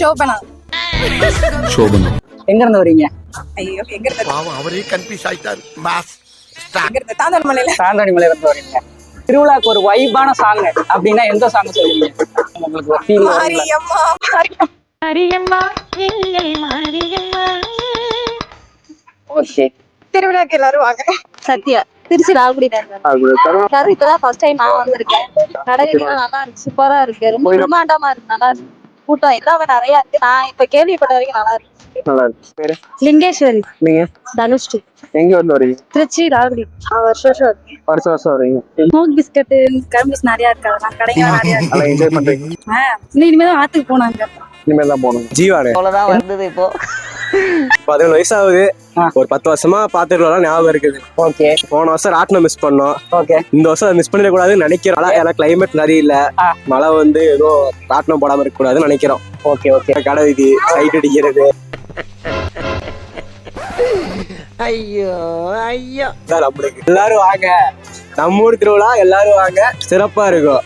சோபனா. எங்க இருந்து வரீங்க? ஐயோ எங்க இருந்து? பாவம் அவரே கன்ஃபியூஸ் ஆயிட்டார் பாஸ். எங்க இருந்து? தாந்தோணிமலையில. தாந்தாணிமலையில இருந்து வரீங்க. திருவிழாக்கு ஒரு வைபான சாங் அப்படின்னா எந்த சாங் சொல்லுவீங்க? உங்களுக்கு ஒரு ஃபீல் மாரியம்மா. மாரியம்மா எங்கள் மாரியம்மா. ஓகே. திருவிழாக்கு எல்லாரும் வாங்க. சத்யா திருச்சி லால்குடி எல்லாரும் இப்பதான் ஃபர்ஸ்ட் டைம் நான் வந்திருக்கேன். கடைகள்லாம் நல்லா இருக்கு, சூப்பரா இருக்கு, ரொம்ப பிரம்மாண்டமா இருக்கு, நல்லா இருக்கு. கூட்டம் எல்லாமே நிறைய இருக்கு. நான் இப்ப கேள்விப்பட்ட வரைக்கும் நல்லா இருக்கு. நல்லா இருக்கு. பேரு? லிங்கேஸ்வரி. நீங்க தனுஷ்டி. எங்க இருந்து வரீங்க? திருச்சி லால்குடி. வருஷம் வரீங்க. ஸ்மோக் பிஸ்கட் கரும்பு நிறைய இருக்காது, கடைங்க நிறைய இருக்கு. நல்லா என்ஜாய் பண்றீங்க? இனிமேதான் ஆத்துக்கு போனாங்க. இனிமேல் தான் போகணும். ஜீவானு அவ்வளவுதான் வந்தது இப்போ. 17 வயசு ஆகுது. ஒரு 10 வருஷமா பாத்துக்கலாம் ஞாபகம் இருக்குது. ஓகே போன வருஷம் ராட்டினம் மிஸ் பண்ணோம். ஓகே. இந்த வருஷம் மிஸ் பண்ணிடக்கூடாதுன்னு நினைக்கிறோம். ஏன்னா கிளைமேட் சரியில்லை. மழை வந்து ஏதோ ராட்டினம் போடாம இருக்க கூடாதுன்னு நினைக்கிறோம். Okay okay. கடை வீதி சைட் அடிக்கிறது. ஐயோ ஐயோ நம்மளுக்கு எல்லாரும் வாங்க, நம்ம ஊர் திருவிழா எல்லாரும் வாங்க, சிறப்பா இருக்கும்.